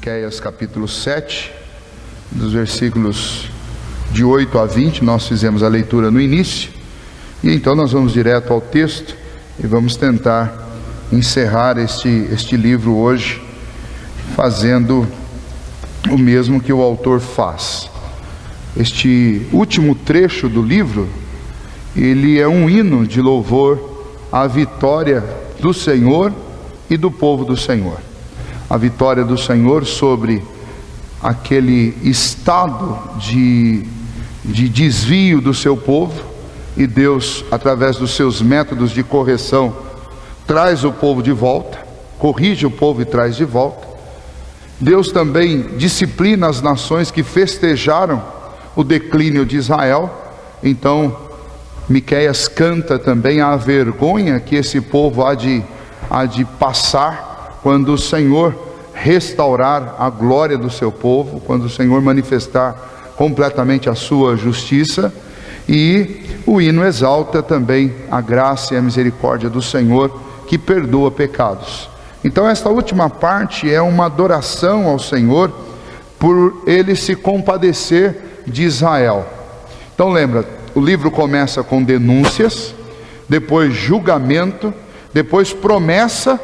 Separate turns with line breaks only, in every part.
Miqueias capítulo 7, dos versículos de 8 a 20, nós fizemos a leitura no início, e então nós vamos direto ao texto e vamos tentar encerrar este livro hoje, fazendo o mesmo que o autor faz. Este último trecho do livro, ele é um hino de louvor à vitória do Senhor e do povo do Senhor. A vitória do Senhor sobre aquele estado de desvio do seu povo, e Deus, através dos seus métodos de correção, traz o povo de volta, corrige o povo e traz de volta. Deus também disciplina as nações que festejaram o declínio de Israel. Então Miqueias canta também a vergonha que esse povo há de passar quando o Senhor restaurar a glória do seu povo, quando o Senhor manifestar completamente a sua justiça. E o hino exalta também a graça e a misericórdia do Senhor, que perdoa pecados. Então esta última parte é uma adoração ao Senhor por ele se compadecer de Israel. Então lembra, o livro começa com denúncias, depois julgamento, depois promessa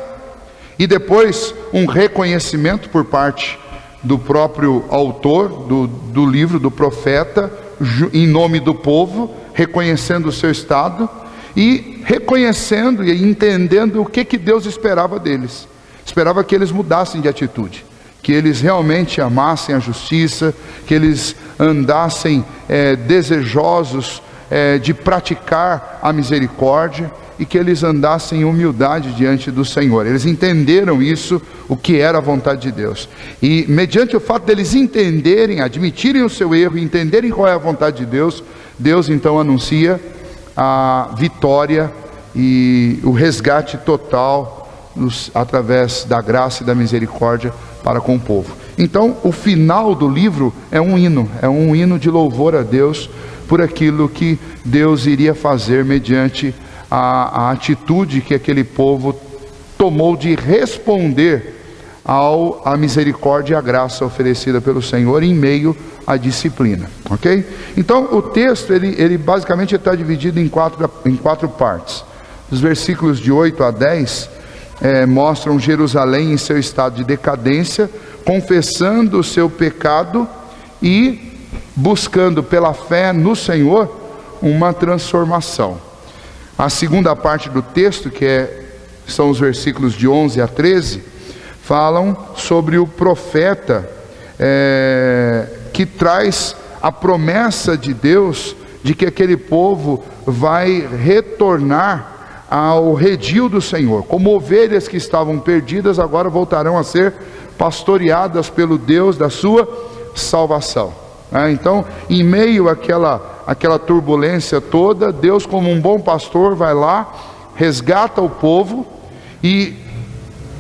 e depois um reconhecimento por parte do próprio autor do livro, do profeta, em nome do povo, reconhecendo o seu estado e reconhecendo e entendendo o que Deus esperava deles. Esperava que eles mudassem de atitude, que eles realmente amassem a justiça, que eles andassem desejosos de praticar a misericórdia, e que eles andassem em humildade diante do Senhor. Eles entenderam isso, o que era a vontade de Deus, e mediante o fato deles entenderem, admitirem o seu erro e entenderem qual é a vontade de Deus, Deus então anuncia a vitória e o resgate total através da graça e da misericórdia para com o povo. Então o final do livro é um hino de louvor a Deus por aquilo que Deus iria fazer mediante a atitude que aquele povo tomou de responder à misericórdia e à graça oferecida pelo Senhor em meio à disciplina, ok? Então o texto ele basicamente está dividido em quatro partes. Os versículos de 8 a 10 mostram Jerusalém em seu estado de decadência, confessando o seu pecado e buscando pela fé no Senhor uma transformação. A segunda parte do texto, são os versículos de 11 a 13, falam sobre o profeta que traz a promessa de Deus de que aquele povo vai retornar ao redil do Senhor, como ovelhas que estavam perdidas, agora voltarão a ser pastoreadas pelo Deus da sua salvação. Então, em meio àquela turbulência toda, Deus, como um bom pastor, vai lá, resgata o povo, e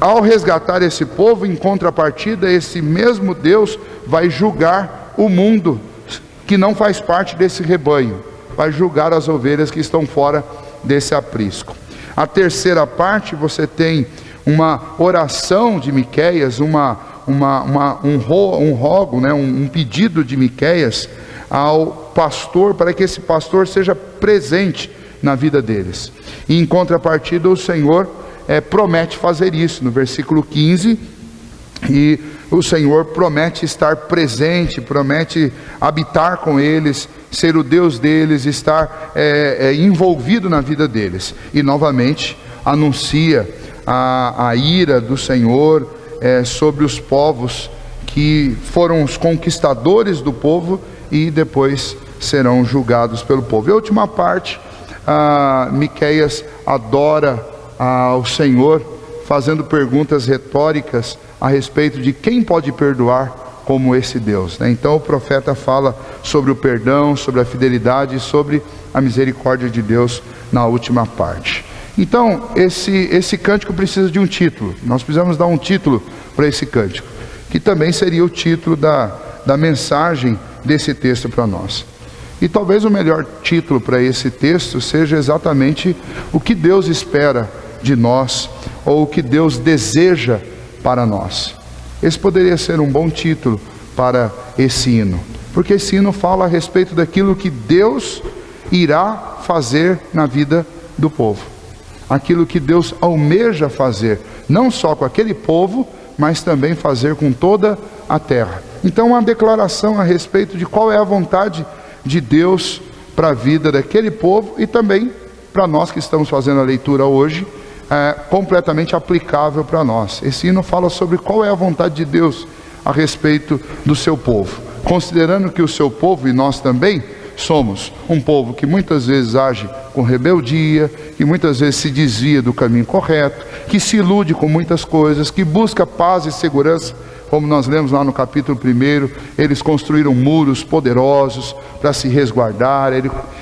ao resgatar esse povo, em contrapartida, esse mesmo Deus vai julgar o mundo que não faz parte desse rebanho, vai julgar as ovelhas que estão fora desse aprisco. A terceira parte, você tem uma oração de Miqueias, um rogo, um pedido de Miqueias ao pastor, para que esse pastor seja presente na vida deles. E em contrapartida, o Senhor promete fazer isso no versículo 15, e o Senhor promete estar presente, promete habitar com eles, ser o Deus deles, estar envolvido na vida deles, e novamente anuncia a ira do Senhor sobre os povos que foram os conquistadores do povo e depois serão julgados pelo povo. E a última parte, Miqueias adora ao Senhor, fazendo perguntas retóricas a respeito de quem pode perdoar como esse Deus, Então o profeta fala sobre o perdão, sobre a fidelidade e sobre a misericórdia de Deus na última parte. Então esse cântico precisa de um título. Nós precisamos dar um título para esse cântico, que também seria o título da mensagem desse texto para nós. E talvez o melhor título para esse texto seja exatamente o que Deus espera de nós, ou o que Deus deseja para nós. Esse poderia ser um bom título para esse hino, porque esse hino fala a respeito daquilo que Deus irá fazer na vida do povo, aquilo que Deus almeja fazer, não só com aquele povo, mas também fazer com toda a terra. Então, uma declaração a respeito de qual é a vontade de Deus para a vida daquele povo e também para nós que estamos fazendo a leitura hoje, completamente aplicável para nós. Esse hino fala sobre qual é a vontade de Deus a respeito do seu povo, considerando que o seu povo e nós também somos um povo que muitas vezes age com rebeldia, que muitas vezes se desvia do caminho correto, que se ilude com muitas coisas, que busca paz e segurança. Como nós lemos lá no capítulo 1, eles construíram muros poderosos para se resguardar,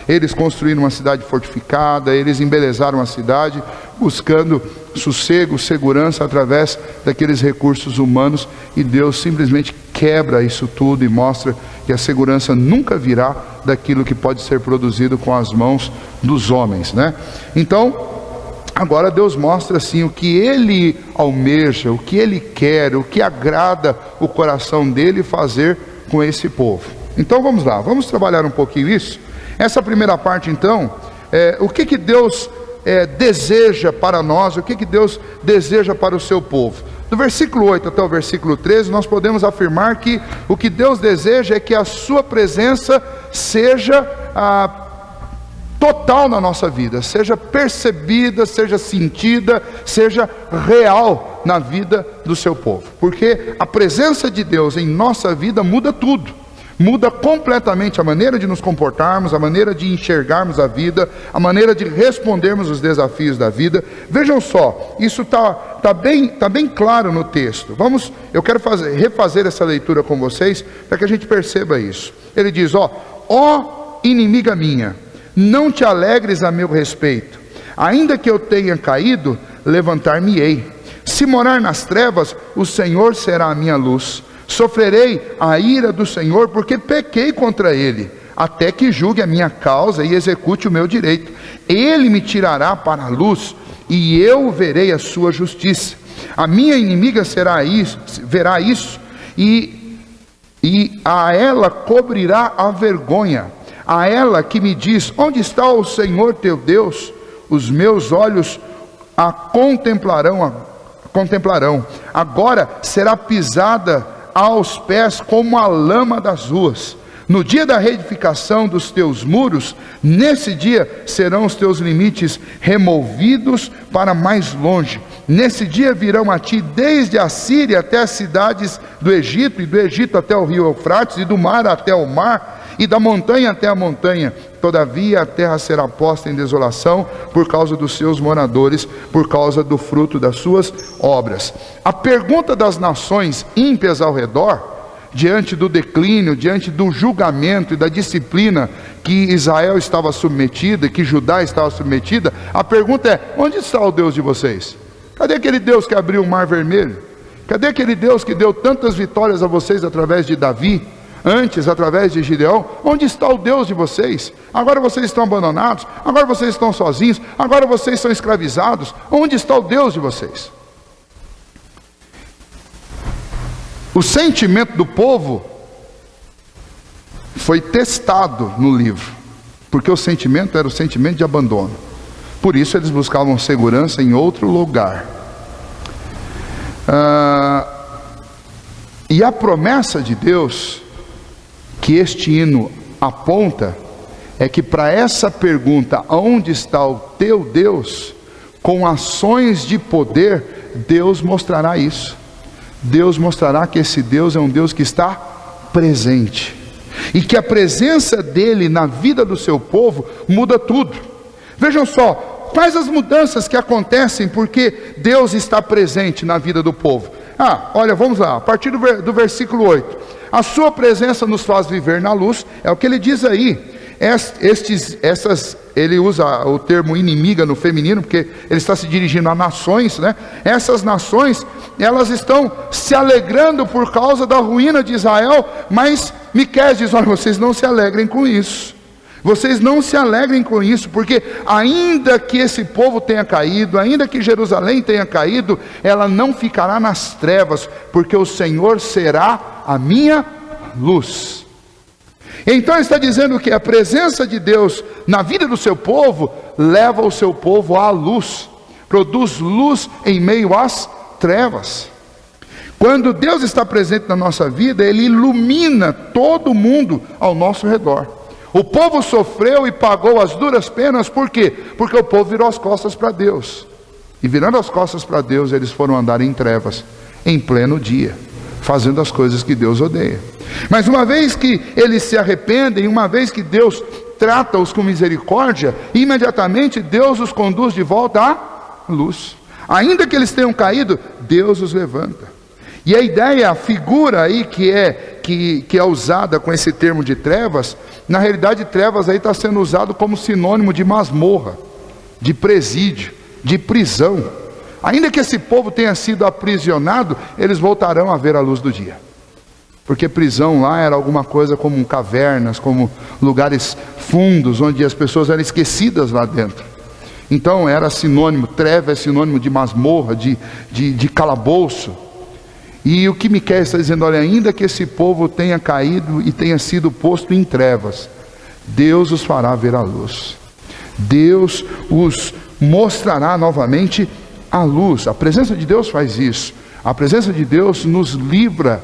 eles construíram uma cidade fortificada, eles embelezaram a cidade, buscando sossego, segurança através daqueles recursos humanos, e Deus simplesmente quebra isso tudo e mostra que a segurança nunca virá daquilo que pode ser produzido com as mãos dos homens, né? Então, agora Deus mostra assim o que Ele almeja, o que Ele quer, o que agrada o coração dEle fazer com esse povo. Então vamos lá, vamos trabalhar um pouquinho isso. Essa primeira parte então, o que Deus deseja para nós, o que Deus deseja para o seu povo. Do versículo 8 até o versículo 13, nós podemos afirmar que o que Deus deseja é que a sua presença seja total na nossa vida, seja percebida, seja sentida, seja real na vida do seu povo, porque a presença de Deus em nossa vida muda tudo, muda completamente a maneira de nos comportarmos, a maneira de enxergarmos a vida, a maneira de respondermos os desafios da vida. Vejam só, isso tá bem claro no texto. Eu quero refazer essa leitura com vocês, para que a gente perceba isso. Ele diz, ó inimiga minha, não te alegres a meu respeito, ainda que eu tenha caído, levantar-me-ei. Se morar nas trevas, o Senhor será a minha luz. Sofrerei a ira do Senhor, porque pequei contra Ele, até que julgue a minha causa e execute o meu direito. Ele me tirará para a luz, e eu verei a sua justiça. A minha inimiga verá isso, e a ela cobrirá a vergonha. A ela que me diz, onde está o Senhor teu Deus? Os meus olhos a contemplarão. Agora será pisada aos pés como a lama das ruas. No dia da reedificação dos teus muros, nesse dia serão os teus limites removidos para mais longe. Nesse dia virão a ti desde a Síria até as cidades do Egito, e do Egito até o rio Eufrates, e do mar até o mar, e da montanha até a montanha. Todavia a terra será posta em desolação por causa dos seus moradores, por causa do fruto das suas obras. A pergunta das nações ímpias ao redor, diante do declínio, diante do julgamento e da disciplina que Israel estava submetida, que Judá estava submetida, a pergunta é, onde está o Deus de vocês? Cadê aquele Deus que abriu o mar vermelho? Cadê aquele Deus que deu tantas vitórias a vocês através de Davi? Antes, através de Gideão? Onde está o Deus de vocês? Agora vocês estão abandonados, agora vocês estão sozinhos, agora vocês são escravizados. Onde está o Deus de vocês? O sentimento do povo foi testado no livro, porque o sentimento era o sentimento de abandono. Por isso eles buscavam segurança em outro lugar. E a promessa de Deus que este hino aponta é que para essa pergunta, onde está o teu Deus, com ações de poder, Deus mostrará isso. Deus mostrará que esse Deus é um Deus que está presente, e que a presença dele na vida do seu povo muda tudo. Vejam só, quais as mudanças que acontecem porque Deus está presente na vida do povo. Olha, vamos lá, a partir do versículo 8. A sua presença nos faz viver na luz, é o que ele diz aí. Ele usa o termo inimiga no feminino, porque ele está se dirigindo a nações, né? Essas nações, elas estão se alegrando por causa da ruína de Israel, mas Miqueias diz, olha, vocês não se alegrem com isso. Vocês não se alegrem com isso, porque ainda que esse povo tenha caído, ainda que Jerusalém tenha caído, ela não ficará nas trevas, porque o Senhor será a minha luz. Então ele está dizendo que a presença de Deus na vida do seu povo leva o seu povo à luz, produz luz em meio às trevas. Quando Deus está presente na nossa vida, Ele ilumina todo mundo ao nosso redor. O povo sofreu e pagou as duras penas, por quê? Porque o povo virou as costas para Deus. E virando as costas para Deus, eles foram andar em trevas, em pleno dia, fazendo as coisas que Deus odeia. Mas uma vez que eles se arrependem, uma vez que Deus trata-os com misericórdia, imediatamente Deus os conduz de volta à luz. Ainda que eles tenham caído, Deus os levanta. E a ideia, a figura aí que é usada com esse termo de trevas, na realidade trevas aí está sendo usado como sinônimo de masmorra, de presídio, de prisão. Ainda que esse povo tenha sido aprisionado, eles voltarão a ver a luz do dia. Porque prisão lá era alguma coisa como cavernas, como lugares fundos, onde as pessoas eram esquecidas lá dentro. Então era sinônimo, treva é sinônimo de masmorra, de calabouço. E o que Miqueias está dizendo, olha, ainda que esse povo tenha caído e tenha sido posto em trevas, Deus os fará ver a luz. Deus os mostrará novamente a luz. A presença de Deus faz isso. A presença de Deus nos livra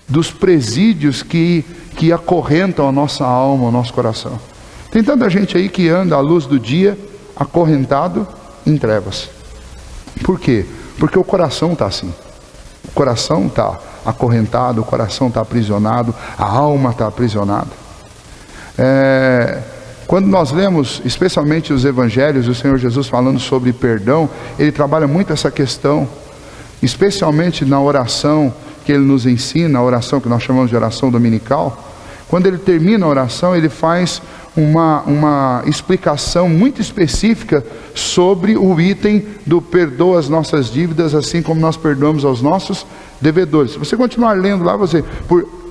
dos presídios que acorrentam a nossa alma, o nosso coração. Tem tanta gente aí que anda à luz do dia, acorrentado em trevas. Por quê? Porque o coração está assim. O coração está acorrentado, o coração está aprisionado, a alma está aprisionada. Quando nós lemos, especialmente os evangelhos, o Senhor Jesus falando sobre perdão, Ele trabalha muito essa questão, especialmente na oração que Ele nos ensina, a oração que nós chamamos de oração dominical. Quando Ele termina a oração, Ele faz uma explicação muito específica sobre o item do perdoa as nossas dívidas, assim como nós perdoamos aos nossos devedores. Se você continuar lendo lá,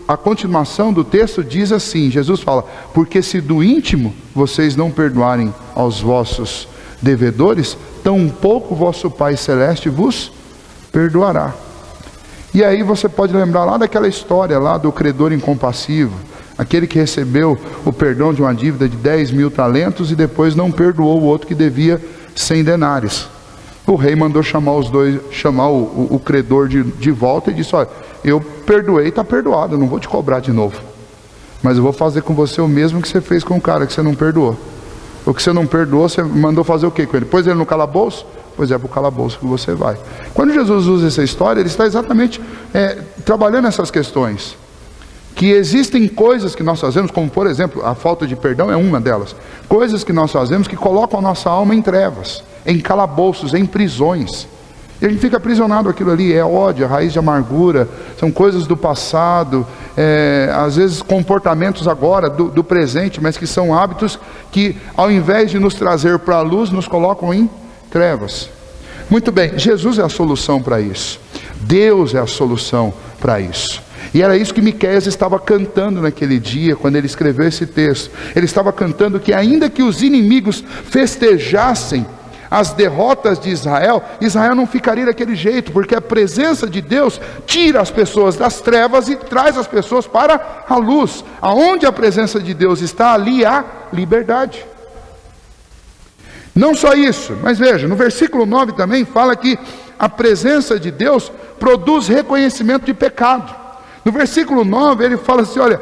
a continuação do texto diz assim, Jesus fala, porque se do íntimo vocês não perdoarem aos vossos devedores, tampouco vosso Pai Celeste vos perdoará. E aí você pode lembrar lá daquela história lá do credor incompassivo, aquele que recebeu o perdão de uma dívida de 10.000 talentos e depois não perdoou o outro que devia 100 denários. O rei mandou chamar o credor de volta e disse, olha, eu perdoei, está perdoado, eu não vou te cobrar de novo. Mas eu vou fazer com você o mesmo que você fez com o cara que você não perdoou. O que você não perdoou, você mandou fazer o que com ele? Pôs ele no calabouço? Pois é para o calabouço que você vai. Quando Jesus usa essa história, Ele está exatamente trabalhando essas questões. Que existem coisas que nós fazemos, como por exemplo, a falta de perdão é uma delas. Coisas que nós fazemos que colocam a nossa alma em trevas, em calabouços, em prisões. E a gente fica aprisionado aquilo ali, é ódio, é raiz de amargura, são coisas do passado, às vezes comportamentos agora, do presente, mas que são hábitos que ao invés de nos trazer para a luz, nos colocam em trevas. Muito bem, Jesus é a solução para isso. Deus é a solução para isso. E era isso que Miqueias estava cantando naquele dia, quando ele escreveu esse texto. Ele estava cantando que ainda que os inimigos festejassem as derrotas de Israel, Israel não ficaria daquele jeito, porque a presença de Deus tira as pessoas das trevas e traz as pessoas para a luz. Aonde a presença de Deus está, ali há liberdade. Não só isso, mas veja, no versículo 9 também fala que a presença de Deus produz reconhecimento de pecado. No versículo 9 ele fala assim, olha,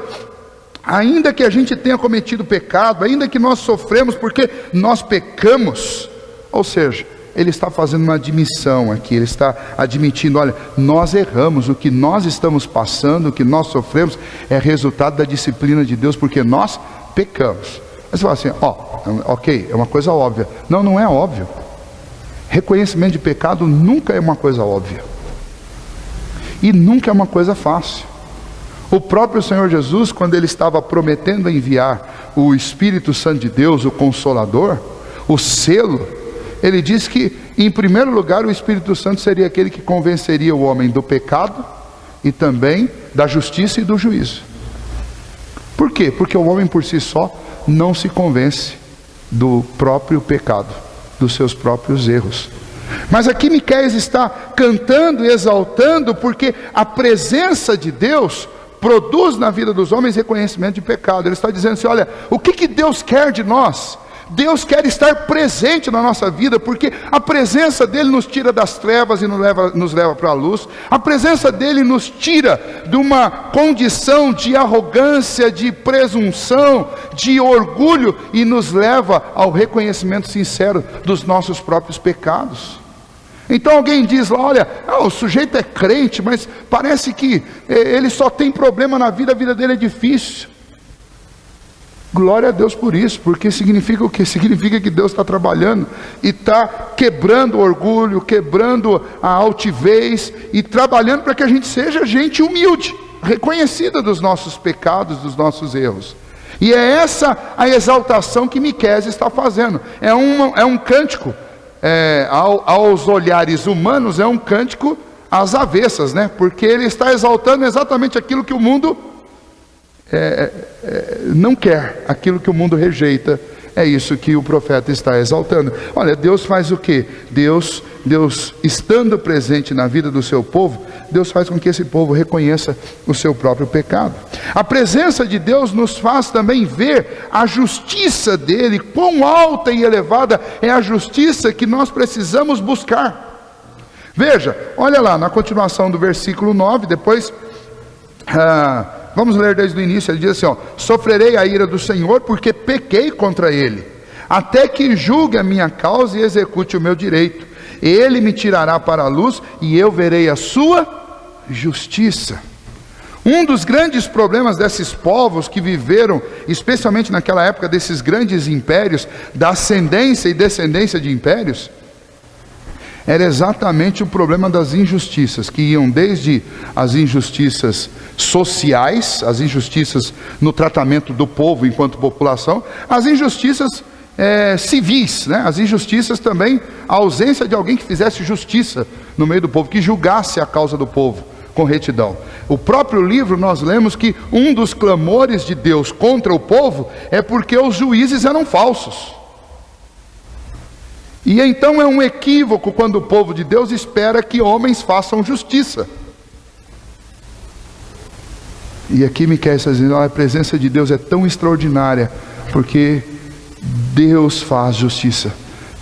ainda que a gente tenha cometido pecado, ainda que nós sofremos porque nós pecamos, ou seja, ele está fazendo uma admissão aqui, ele está admitindo, olha, nós erramos, o que nós estamos passando, o que nós sofremos é resultado da disciplina de Deus, porque nós pecamos. Aí você fala assim, ok, é uma coisa óbvia. Não, não é óbvio. Reconhecimento de pecado nunca é uma coisa óbvia. E nunca é uma coisa fácil. O próprio Senhor Jesus, quando Ele estava prometendo enviar o Espírito Santo de Deus, o Consolador, o selo, Ele disse que, em primeiro lugar, o Espírito Santo seria aquele que convenceria o homem do pecado e também da justiça e do juízo. Por quê? Porque o homem por si só não se convence do próprio pecado, dos seus próprios erros. Mas aqui Miqueias está cantando e exaltando, porque a presença de Deus produz na vida dos homens reconhecimento de pecado. Ele está dizendo assim: olha, o que Deus quer de nós? Deus quer estar presente na nossa vida, porque a presença dele nos tira das trevas e nos leva para a luz. A presença dele nos tira de uma condição de arrogância, de presunção, de orgulho, e nos leva ao reconhecimento sincero dos nossos próprios pecados. Então alguém diz lá: olha, o sujeito é crente, mas parece que ele só tem problema na vida, a vida dele é difícil. Glória a Deus por isso, porque significa o quê? Significa que Deus está trabalhando e está quebrando o orgulho, quebrando a altivez e trabalhando para que a gente seja gente humilde, reconhecida dos nossos pecados, dos nossos erros. E é essa a exaltação que Miqueias está fazendo. É um cântico, aos olhares humanos, é um cântico às avessas, né? Porque ele está exaltando exatamente aquilo que o mundo não quer, aquilo que o mundo rejeita. É isso que o profeta está exaltando. Olha, Deus faz o quê? Deus estando presente na vida do seu povo, Deus faz com que esse povo reconheça o seu próprio pecado. A presença de Deus nos faz também ver a justiça dele, quão alta e elevada é a justiça que nós precisamos buscar. Veja, olha lá na continuação do versículo 9, depois vamos ler desde o início. Ele diz assim: sofrerei a ira do Senhor, porque pequei contra ele, até que julgue a minha causa e execute o meu direito. Ele me tirará para a luz, e eu verei a sua justiça. Um dos grandes problemas desses povos que viveram, especialmente naquela época desses grandes impérios, da ascendência e descendência de impérios, era exatamente o problema das injustiças, que iam desde as injustiças sociais, as injustiças no tratamento do povo enquanto população, as injustiças civis, né? As injustiças também, a ausência de alguém que fizesse justiça no meio do povo, que julgasse a causa do povo com retidão. O próprio livro nós lemos que um dos clamores de Deus contra o povo é porque os juízes eram falsos. E então é um equívoco quando o povo de Deus espera que homens façam justiça. E aqui Miqueias está dizendo: a presença de Deus é tão extraordinária, porque Deus faz justiça.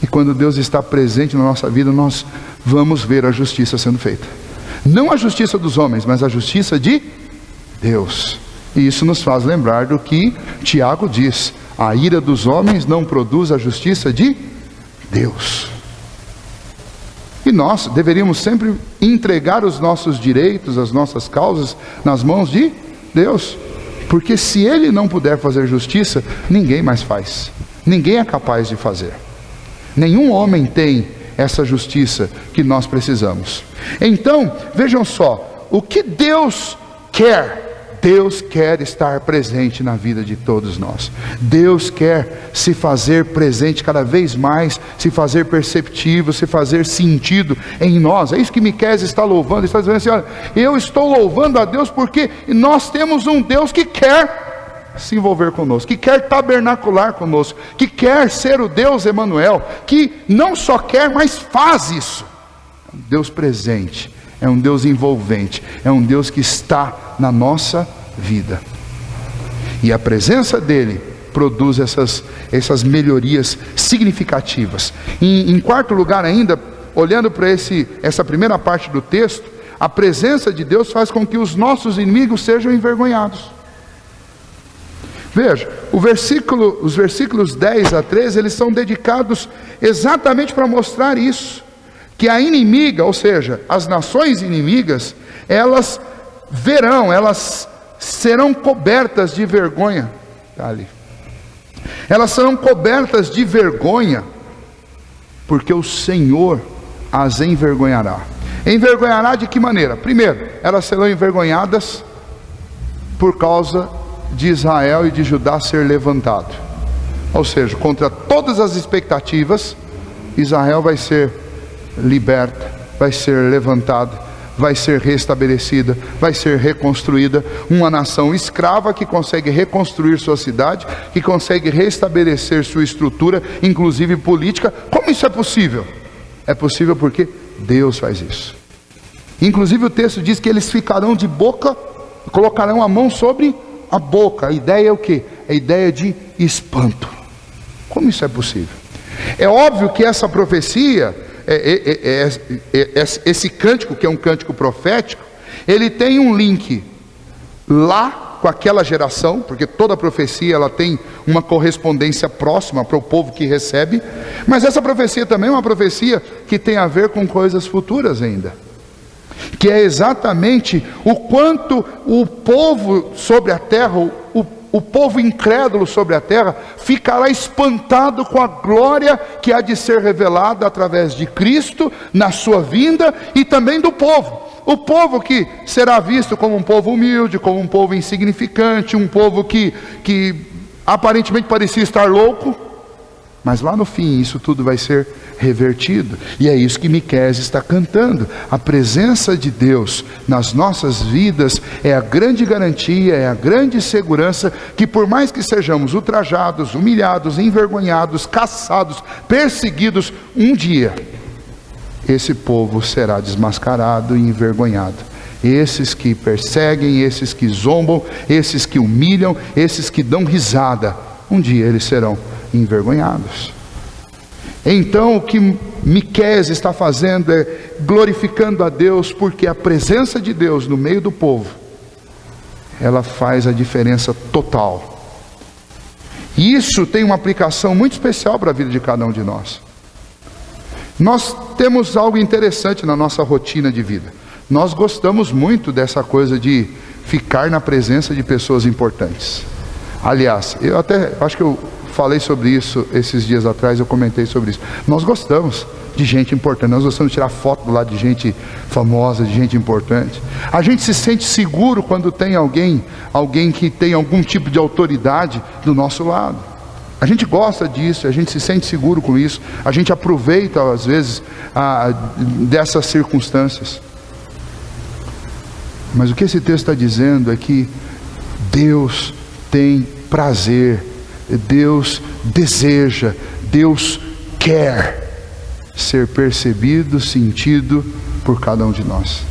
E quando Deus está presente na nossa vida, nós vamos ver a justiça sendo feita. Não a justiça dos homens, mas a justiça de Deus. E isso nos faz lembrar do que Tiago diz: a ira dos homens não produz a justiça de Deus. E nós deveríamos sempre entregar os nossos direitos, as nossas causas nas mãos de Deus, porque se Ele não puder fazer justiça, ninguém mais faz, ninguém é capaz de fazer. Nenhum homem tem essa justiça que nós precisamos. Então, vejam só, o que Deus quer? Deus quer estar presente na vida de todos nós. Deus quer se fazer presente cada vez mais, se fazer perceptível, se fazer sentido em nós. É isso que Miqueias está louvando. Ele está dizendo assim: olha, eu estou louvando a Deus porque nós temos um Deus que quer se envolver conosco, que quer tabernacular conosco, que quer ser o Deus Emanuel, que não só quer, mas faz isso. Deus presente, é um Deus envolvente, é um Deus que está na nossa vida. E a presença dele produz essas melhorias significativas. Em quarto lugar ainda, olhando para essa primeira parte do texto, a presença de Deus faz com que os nossos inimigos sejam envergonhados. Veja, os versículos 10 a 13, eles são dedicados exatamente para mostrar isso. Que a inimiga, ou seja, as nações inimigas, elas serão cobertas de vergonha. Está ali. Elas serão cobertas de vergonha, porque o Senhor as envergonhará. Envergonhará de que maneira? Primeiro, elas serão envergonhadas por causa de Israel e de Judá ser levantado. Ou seja, contra todas as expectativas, Israel vai ser liberta, vai ser levantada, vai ser restabelecida, vai ser reconstruída. Uma nação escrava que consegue reconstruir sua cidade, que consegue restabelecer sua estrutura, inclusive política. Como isso é possível? É possível porque Deus faz isso. Inclusive o texto diz que eles ficarão de boca, colocarão a mão sobre a boca. A ideia é o quê? A ideia de espanto. Como isso é possível? É óbvio que essa profecia, esse cântico, que é um cântico profético, ele tem um link lá com aquela geração, porque toda profecia ela tem uma correspondência próxima para o povo que recebe, mas essa profecia também é uma profecia que tem a ver com coisas futuras ainda, que é exatamente o quanto o povo sobre a terra, o povo incrédulo sobre a terra, ficará espantado com a glória que há de ser revelada através de Cristo, na sua vinda, e também do povo. O povo que será visto como um povo humilde, como um povo insignificante, um povo que aparentemente parecia estar louco, mas lá no fim isso tudo vai ser revertido. E é isso que Miqueias está cantando. A presença de Deus nas nossas vidas é a grande garantia, é a grande segurança que, por mais que sejamos ultrajados, humilhados, envergonhados, caçados, perseguidos, um dia esse povo será desmascarado e envergonhado. Esses que perseguem, esses que zombam, esses que humilham, esses que dão risada, um dia eles serão envergonhados. Então o que Miqueias está fazendo é glorificando a Deus, porque a presença de Deus no meio do povo, ela faz a diferença total. E isso tem uma aplicação muito especial para a vida de cada um de nós. Nós temos algo interessante na nossa rotina de vida. Nós gostamos muito dessa coisa de ficar na presença de pessoas importantes. Aliás, eu até acho que eu falei sobre isso esses dias atrás, eu comentei sobre isso. Nós gostamos de gente importante, nós gostamos de tirar foto do lado de gente famosa, de gente importante. A gente se sente seguro quando tem alguém que tem algum tipo de autoridade do nosso lado. A gente gosta disso, a gente se sente seguro com isso, a gente aproveita às vezes dessas circunstâncias. Mas o que esse texto está dizendo é que Deus tem prazer, Deus deseja, Deus quer ser percebido, sentido por cada um de nós.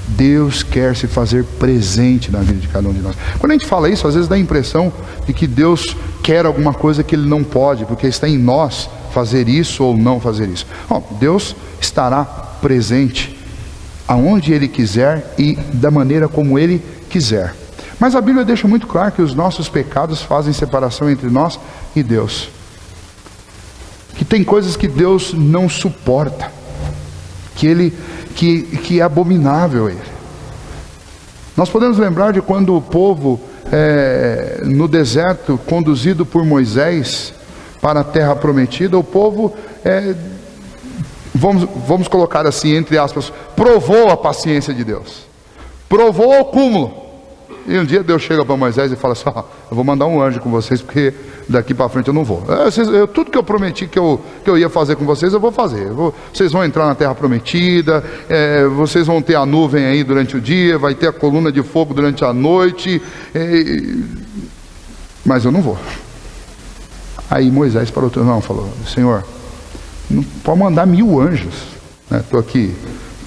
Deus quer se fazer presente na vida de cada um de nós. Quando a gente fala isso, às vezes dá a impressão de que Deus quer alguma coisa que Ele não pode, porque está em nós fazer isso ou não fazer isso. Deus estará presente aonde Ele quiser e da maneira como Ele quiser. Mas a Bíblia deixa muito claro que os nossos pecados fazem separação entre nós e Deus. Que tem coisas que Deus não suporta, que é abominável a Ele. Nós podemos lembrar de quando o povo no deserto, conduzido por Moisés para a terra prometida, o povo, vamos colocar assim, entre aspas, provou a paciência de Deus, provou ao cúmulo. E um dia Deus chega para Moisés e fala assim: eu vou mandar um anjo com vocês, porque daqui para frente eu não vou. Tudo que eu prometi que eu ia fazer com vocês, eu vou fazer. Vocês vão entrar na terra prometida, vocês vão ter a nuvem aí durante o dia, vai ter a coluna de fogo durante a noite, mas eu não vou. Aí Moisés falou: Senhor, não pode mandar 1000 anjos. Estou aqui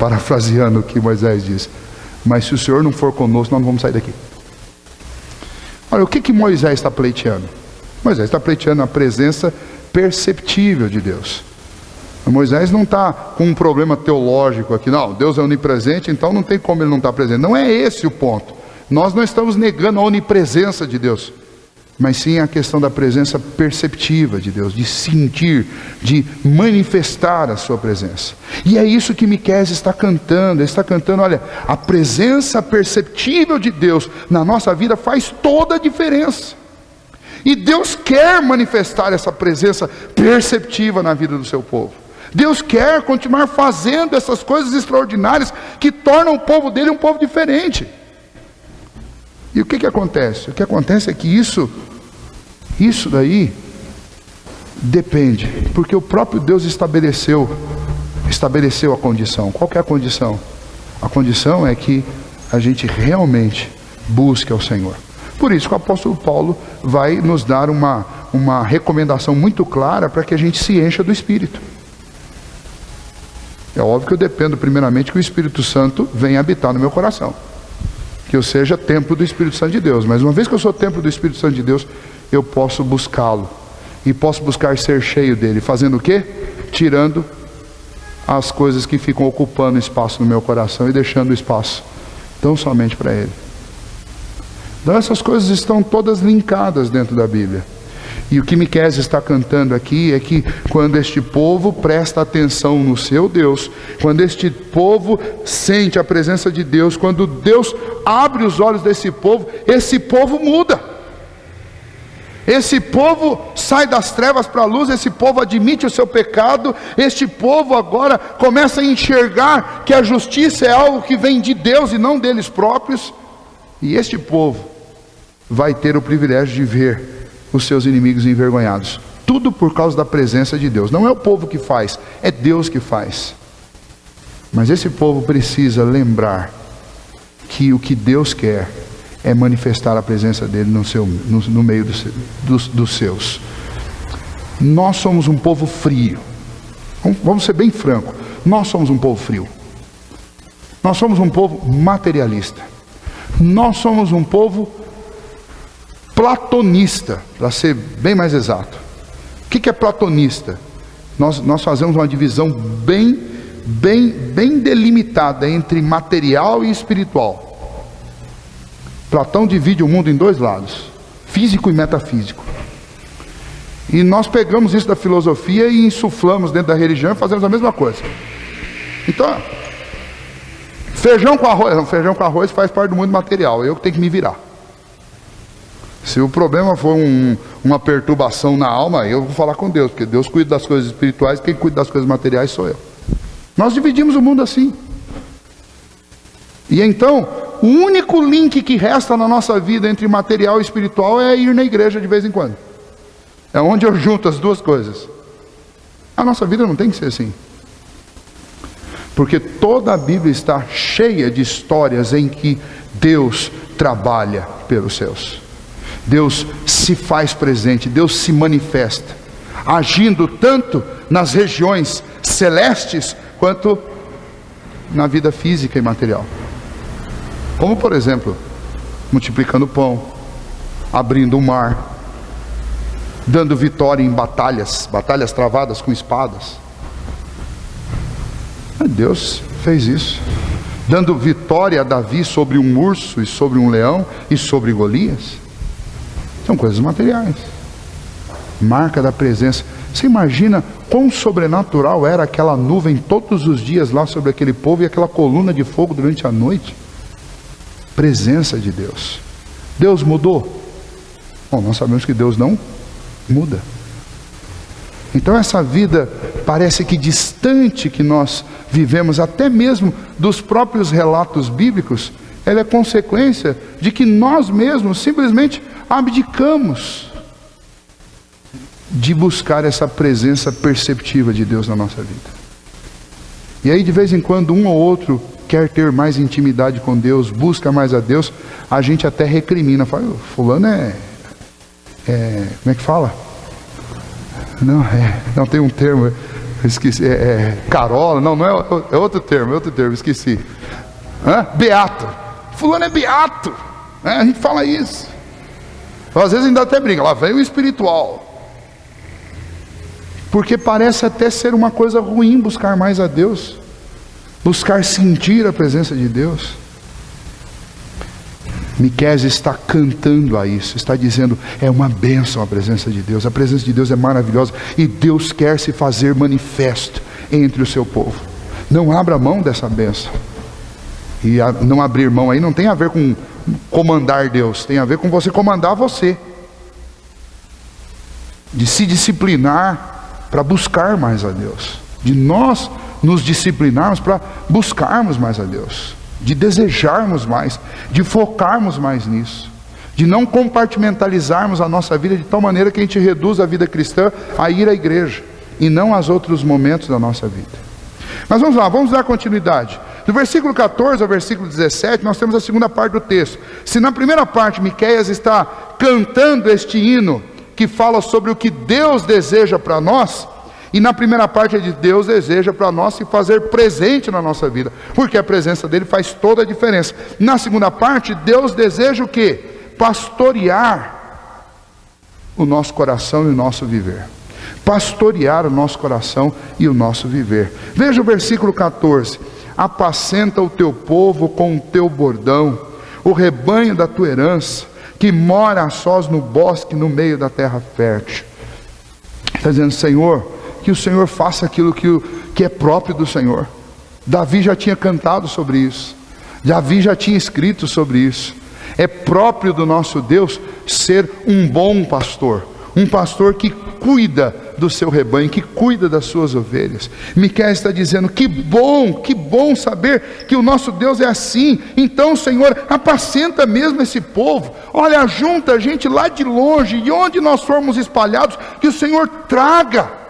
parafraseando o que Moisés disse. Mas se o Senhor não for conosco, nós não vamos sair daqui. Olha, o que Moisés está pleiteando? Moisés está pleiteando a presença perceptível de Deus. Moisés não está com um problema teológico aqui. Não, Deus é onipresente, então não tem como Ele não estar presente. Não é esse o ponto. Nós não estamos negando a onipresença de Deus, mas sim a questão da presença perceptiva de Deus, de sentir, de manifestar a sua presença. E é isso que Miqueias está cantando. Ele está cantando: olha, a presença perceptível de Deus na nossa vida faz toda a diferença. E Deus quer manifestar essa presença perceptiva na vida do seu povo. Deus quer continuar fazendo essas coisas extraordinárias que tornam o povo dele um povo diferente. E o que acontece? O que acontece é que isso daí depende, porque o próprio Deus estabeleceu a condição. Qual que é a condição? A condição é que a gente realmente busque ao Senhor. Por isso que o apóstolo Paulo vai nos dar uma recomendação muito clara para que a gente se encha do Espírito. É óbvio que eu dependo primeiramente que o Espírito Santo venha habitar no meu coração, que eu seja templo do Espírito Santo de Deus. Mas uma vez que eu sou templo do Espírito Santo de Deus, eu posso buscá-lo, e posso buscar ser cheio dele, fazendo o quê? Tirando as coisas que ficam ocupando espaço no meu coração e deixando o espaço tão somente para ele. Então essas coisas estão todas linkadas dentro da Bíblia. E o que Miqueias está cantando aqui é que quando este povo presta atenção no seu Deus, quando este povo sente a presença de Deus, quando Deus abre os olhos desse povo, esse povo muda. Esse povo sai das trevas para a luz, esse povo admite o seu pecado, este povo agora começa a enxergar que a justiça é algo que vem de Deus e não deles próprios. E este povo vai ter o privilégio de ver os seus inimigos envergonhados. Tudo por causa da presença de Deus. Não é o povo que faz, é Deus que faz. Mas esse povo precisa lembrar que o que Deus quer é manifestar a presença dele no meio dos seus. Nós somos um povo frio. Vamos ser bem franco. Nós somos um povo frio. Nós somos um povo materialista. Nós somos um povo platonista, para ser bem mais exato. O que é platonista? Nós fazemos uma divisão bem delimitada entre material e espiritual. Platão divide o mundo em dois lados, físico e metafísico. E nós pegamos isso da filosofia e insuflamos dentro da religião e fazemos a mesma coisa. Então, feijão com arroz faz parte do mundo material, eu que tenho que me virar. Se o problema for uma perturbação na alma, eu vou falar com Deus, porque Deus cuida das coisas espirituais, quem cuida das coisas materiais sou eu. Nós dividimos o mundo assim. E então, o único link que resta na nossa vida entre material e espiritual é ir na igreja de vez em quando. É onde eu junto as duas coisas. A nossa vida não tem que ser assim. Porque toda a Bíblia está cheia de histórias em que Deus trabalha pelos seus. Deus se faz presente, Deus se manifesta, agindo tanto nas regiões celestes, quanto na vida física e material. Como por exemplo, multiplicando o pão, abrindo o mar, dando vitória em batalhas travadas com espadas. Deus fez isso, dando vitória a Davi sobre um urso e sobre um leão e sobre Golias. São coisas materiais, marca da presença. Você imagina quão sobrenatural era aquela nuvem todos os dias lá sobre aquele povo e aquela coluna de fogo durante a noite? Presença de Deus. Deus mudou? Bom, nós sabemos que Deus não muda. Então essa vida parece que distante que nós vivemos, até mesmo dos próprios relatos bíblicos, ela é consequência de que nós mesmos simplesmente abdicamos de buscar essa presença perceptiva de Deus na nossa vida. E aí de vez em quando um ou outro quer ter mais intimidade com Deus, busca mais a Deus, a gente até recrimina, fala, fulano como é que fala? Não tem um termo, eu esqueci, carola, não é outro termo, esqueci. Beato, fulano é beato, a gente fala isso. Às vezes ainda até briga, lá vem o espiritual. Porque parece até ser uma coisa ruim buscar mais a Deus, buscar sentir a presença de Deus. Miqueias está cantando a isso, está dizendo, é uma bênção a presença de Deus é maravilhosa, e Deus quer se fazer manifesto entre o seu povo. Não abra mão dessa bênção. E não abrir mão aí não tem a ver com comandar Deus, tem a ver com você comandar você, de se disciplinar para buscar mais a Deus, de nós nos disciplinarmos para buscarmos mais a Deus, de desejarmos mais, de focarmos mais nisso, de não compartimentalizarmos a nossa vida de tal maneira que a gente reduz a vida cristã a ir à igreja e não aos outros momentos da nossa vida. Mas vamos lá, vamos dar continuidade. Do versículo 14 ao versículo 17, nós temos a segunda parte do texto. Se na primeira parte Miqueias está cantando este hino que fala sobre o que Deus deseja para nós, e na primeira parte é de Deus deseja para nós se fazer presente na nossa vida, porque a presença dele faz toda a diferença. Na segunda parte, Deus deseja o quê? Pastorear o nosso coração e o nosso viver. Pastorear o nosso coração e o nosso viver. Veja o versículo 14: apacenta o teu povo com o teu bordão, o rebanho da tua herança, que mora a sós no bosque, no meio da terra fértil. Está dizendo: Senhor, que o Senhor faça aquilo que é próprio do Senhor. Davi já tinha cantado sobre isso, Davi já tinha escrito sobre isso. É próprio do nosso Deus ser um bom pastor, um pastor que cuida do seu rebanho, que cuida das suas ovelhas. Miqueias está dizendo: que bom saber que o nosso Deus é assim. Então, Senhor, apacenta mesmo esse povo. Olha, junta a gente lá de longe, de onde nós formos espalhados, que o Senhor traga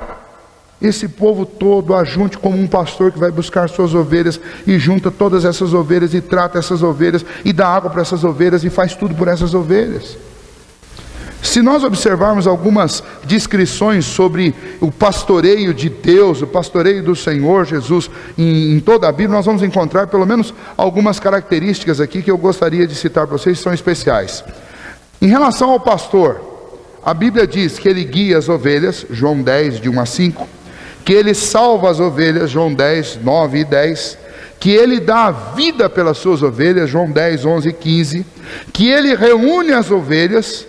esse povo todo, ajunte como um pastor que vai buscar suas ovelhas, e junta todas essas ovelhas, e trata essas ovelhas, e dá água para essas ovelhas, e faz tudo por essas ovelhas. Se nós observarmos algumas descrições sobre o pastoreio de Deus, o pastoreio do Senhor Jesus, em toda a Bíblia, nós vamos encontrar pelo menos algumas características aqui que eu gostaria de citar para vocês, que são especiais. Em relação ao pastor, a Bíblia diz que ele guia as ovelhas, João 10, de 1 a 5, que ele salva as ovelhas, João 10, 9 e 10, que ele dá a vida pelas suas ovelhas, João 10, 11 e 15, que ele reúne as ovelhas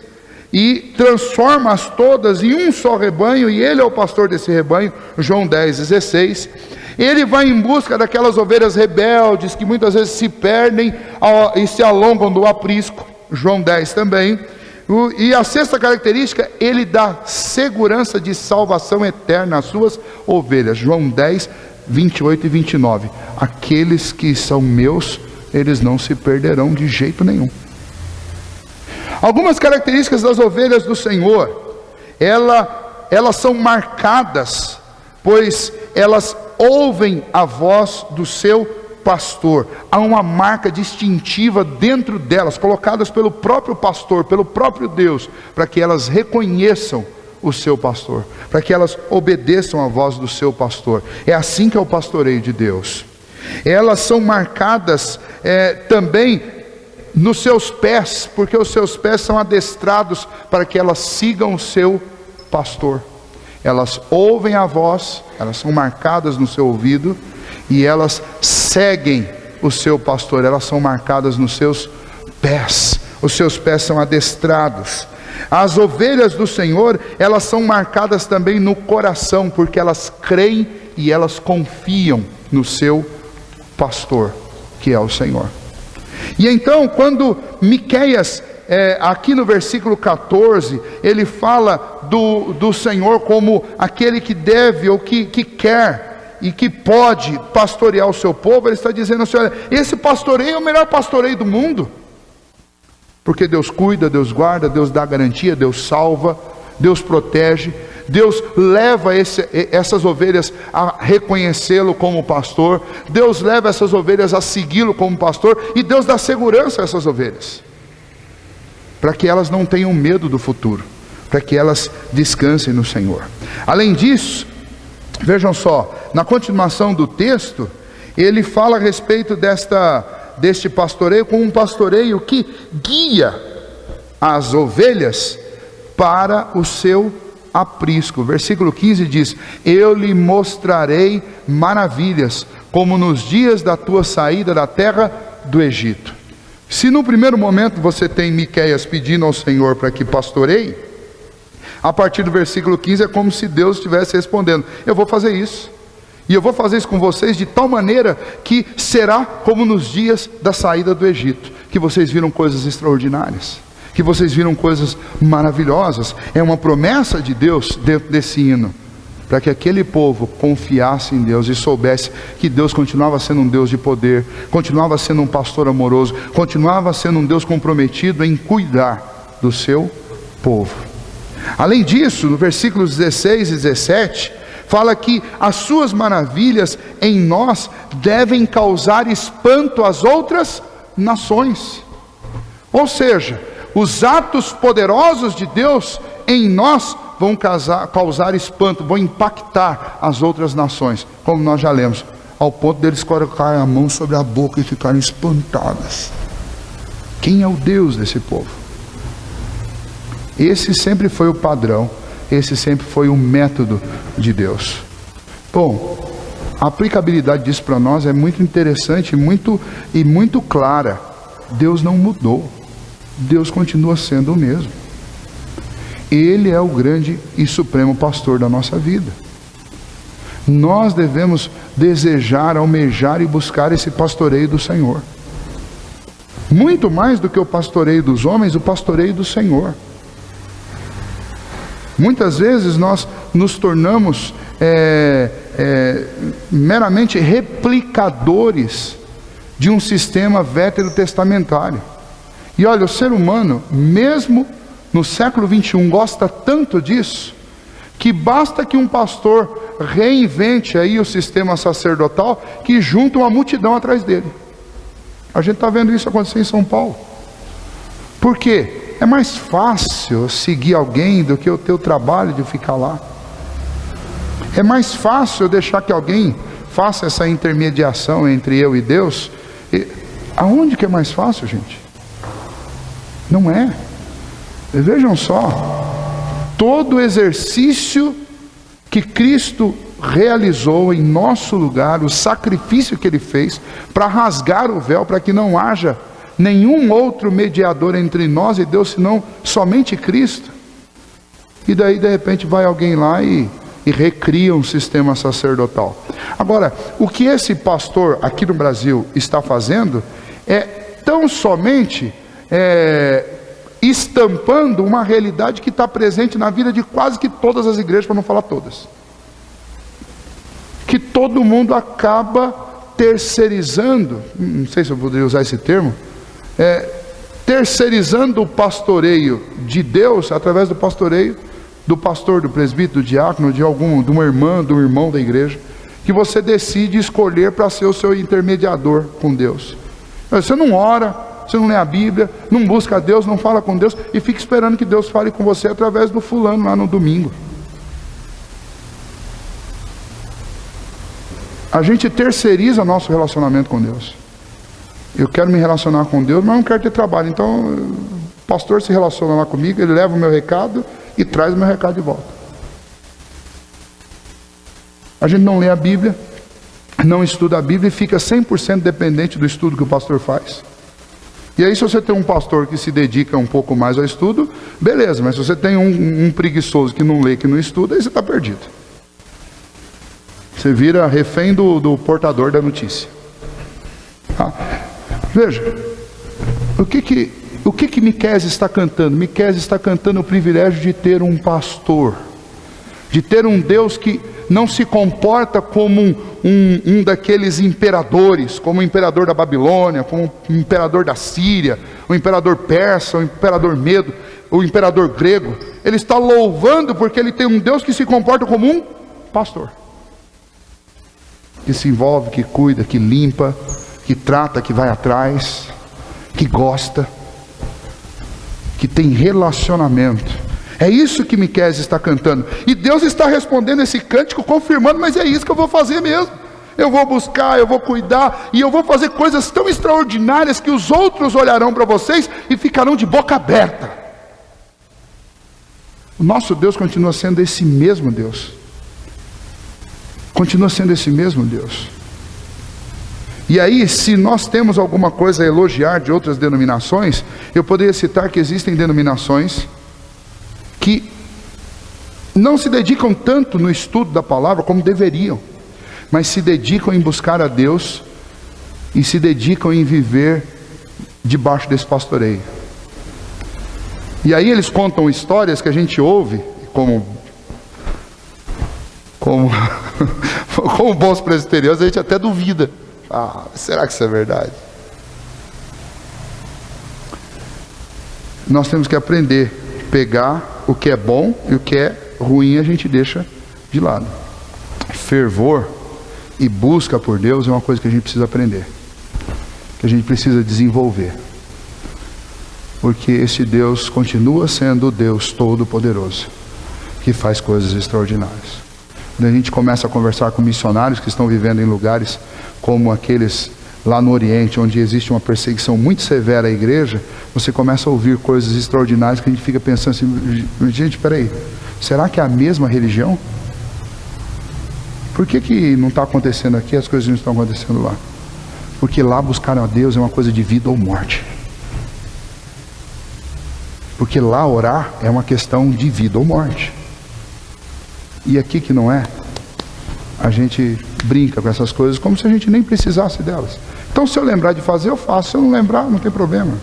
e transforma-as todas em um só rebanho, e ele é o pastor desse rebanho, João 10, 16, ele vai em busca daquelas ovelhas rebeldes, que muitas vezes se perdem e se alongam do aprisco, João 10 também. E a sexta característica, ele dá segurança de salvação eterna às suas ovelhas, João 10, 28 e 29, aqueles que são meus, eles não se perderão de jeito nenhum. Algumas características das ovelhas do Senhor, elas são marcadas, pois elas ouvem a voz do seu pastor. Há uma marca distintiva dentro delas, colocadas pelo próprio pastor, pelo próprio Deus, para que elas reconheçam o seu pastor, para que elas obedeçam a voz do seu pastor. É assim que é o pastoreio de Deus. Elas são marcadas também nos seus pés, porque os seus pés são adestrados para que elas sigam o seu pastor. Elas ouvem a voz, elas são marcadas no seu ouvido, e elas seguem o seu pastor, elas são marcadas nos seus pés, os seus pés são adestrados. As ovelhas do Senhor, elas são marcadas também no coração, porque elas creem e elas confiam no seu pastor, que é o Senhor. E então, quando Miqueias, aqui no versículo 14, ele fala do Senhor como aquele que deve, ou que quer, e que pode pastorear o seu povo. Ele está dizendo assim: olha, esse pastoreio é o melhor pastoreio do mundo, porque Deus cuida, Deus guarda, Deus dá garantia, Deus salva, Deus protege, Deus leva essas ovelhas a reconhecê-lo como pastor, Deus leva essas ovelhas a segui-lo como pastor, e Deus dá segurança a essas ovelhas, para que elas não tenham medo do futuro, para que elas descansem no Senhor. Além disso, vejam só, na continuação do texto, ele fala a respeito deste pastoreio como um pastoreio que guia as ovelhas para o seu aprisco. Versículo 15 diz: eu lhe mostrarei maravilhas, como nos dias da tua saída da terra do Egito. Se no primeiro momento você tem Miqueias pedindo ao Senhor para que pastoreie, a partir do versículo 15 é como se Deus estivesse respondendo: eu vou fazer isso, e eu vou fazer isso com vocês de tal maneira que será como nos dias da saída do Egito, que vocês viram coisas extraordinárias, que vocês viram coisas maravilhosas. É uma promessa de Deus dentro desse hino, para que aquele povo confiasse em Deus e soubesse que Deus continuava sendo um Deus de poder, continuava sendo um pastor amoroso, continuava sendo um Deus comprometido em cuidar do seu povo. Além disso, no versículos 16 e 17, fala que as suas maravilhas em nós devem causar espanto às outras nações. Ou seja, os atos poderosos de Deus em nós vão causar espanto, vão impactar as outras nações, como nós já lemos, ao ponto deles colocarem a mão sobre a boca e ficarem espantadas. Quem é o Deus desse povo? Esse sempre foi o padrão, esse sempre foi o método de Deus. Bom, a aplicabilidade disso para nós é muito interessante e muito clara. Deus não mudou, Deus continua sendo o mesmo. Ele é o grande e supremo pastor da nossa vida. Nós devemos desejar, almejar e buscar esse pastoreio do Senhor. Muito mais do que o pastoreio dos homens, o pastoreio do Senhor. Muitas vezes nós nos tornamos meramente replicadores de um sistema veterotestamentário. E olha, o ser humano, mesmo no século 21, gosta tanto disso, que basta que um pastor reinvente aí o sistema sacerdotal, que junta uma multidão atrás dele. A gente está vendo isso acontecer em São Paulo. Por quê? É mais fácil seguir alguém do que o teu trabalho de ficar lá. É mais fácil eu deixar que alguém faça essa intermediação entre eu e Deus. Aonde que é mais fácil, gente? Não é. Vejam só, todo exercício que Cristo realizou em nosso lugar, o sacrifício que Ele fez para rasgar o véu, para que não haja nenhum outro mediador entre nós e Deus, senão somente Cristo. E daí de repente vai alguém lá e recria um sistema sacerdotal. Agora, o que esse pastor aqui no Brasil está fazendo é tão somente estampando uma realidade que está presente na vida de quase que todas as igrejas, para não falar todas. Que todo mundo acaba terceirizando, não sei se eu poderia usar esse termo, terceirizando o pastoreio de Deus através do pastoreio do pastor, do presbítero, do diácono, de uma irmã, do irmão da igreja, que você decide escolher para ser o seu intermediador com Deus. Você não ora, você não lê a Bíblia, não busca a Deus, não fala com Deus, e fica esperando que Deus fale com você através do fulano lá no domingo. A gente terceiriza nosso relacionamento com Deus. Eu quero me relacionar com Deus, mas não quero ter trabalho. Então, o pastor se relaciona lá comigo, ele leva o meu recado e traz o meu recado de volta. A gente não lê a Bíblia, não estuda a Bíblia e fica 100% dependente do estudo que o pastor faz. E aí, se você tem um pastor que se dedica um pouco mais ao estudo, beleza, mas se você tem um preguiçoso que não lê, que não estuda, aí você está perdido. Você vira refém do portador da notícia. Veja, o que Miqueias está cantando? Miqueias está cantando o privilégio de ter um pastor, de ter um Deus que não se comporta como um daqueles imperadores, como o imperador da Babilônia, como o imperador da Síria, o imperador persa, o imperador medo, o imperador grego. Ele está louvando porque ele tem um Deus que se comporta como um pastor, que se envolve, que cuida, que limpa, que trata, que vai atrás, que gosta, que tem relacionamento. É isso que Miqueias está cantando. E Deus está respondendo esse cântico, confirmando, mas é isso que eu vou fazer mesmo. Eu vou buscar, eu vou cuidar, e eu vou fazer coisas tão extraordinárias que os outros olharão para vocês e ficarão de boca aberta. O nosso Deus continua sendo esse mesmo Deus. Continua sendo esse mesmo Deus. E aí, se nós temos alguma coisa a elogiar de outras denominações, eu poderia citar que existem denominações que não se dedicam tanto no estudo da palavra como deveriam, mas se dedicam em buscar a Deus e se dedicam em viver debaixo desse pastoreio. E aí eles contam histórias que a gente ouve, como bons presbiterianos, a gente até duvida. Será que isso é verdade? Nós temos que aprender, pegar o que é bom e o que é ruim a gente deixa de lado. fervor e busca por Deus é uma coisa que a gente precisa aprender, que a gente precisa desenvolver, porque esse Deus continua sendo o Deus Todo-Poderoso, que faz coisas extraordinárias. Quando a gente começa a conversar com missionários que estão vivendo em lugares como aqueles lá no Oriente, onde existe uma perseguição muito severa à igreja, você começa a ouvir coisas extraordinárias que a gente fica pensando assim, gente, peraí, será que é a mesma religião? Por que não está acontecendo aqui, as coisas não estão acontecendo lá? Porque lá buscar a Deus é uma coisa de vida ou morte. Porque lá orar é uma questão de vida ou morte. E aqui que não é, a gente brinca com essas coisas como se a gente nem precisasse delas. Então se eu lembrar de fazer, eu faço. Se eu não lembrar, não tem problema.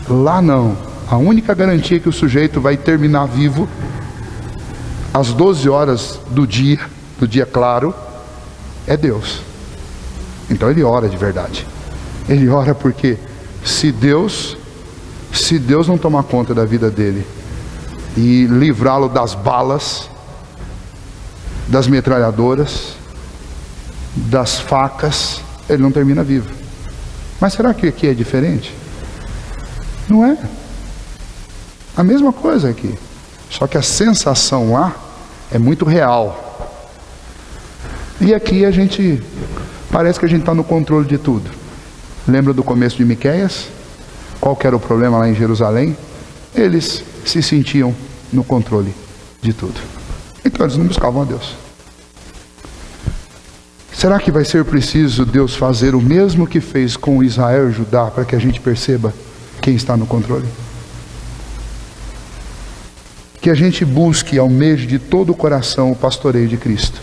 Lá não. A única garantia que o sujeito vai terminar vivo às 12 horas do dia claro, é Deus. Então ele ora de verdade. Ele ora porque se Deus não tomar conta da vida dele e livrá-lo das balas, das metralhadoras, das facas, ele não termina vivo. Mas será que aqui é diferente? Não é. A mesma coisa aqui. Só que a sensação lá é muito real. E aqui a gente, parece que a gente está no controle de tudo. Lembra do começo de Miqueias? Qual que era o problema lá em Jerusalém? Eles se sentiam no controle de tudo. Então eles não buscavam a Deus. Será que vai ser preciso Deus fazer o mesmo que fez com Israel e Judá, para que a gente perceba quem está no controle? Que a gente busque, almeje de todo o coração o pastoreio de Cristo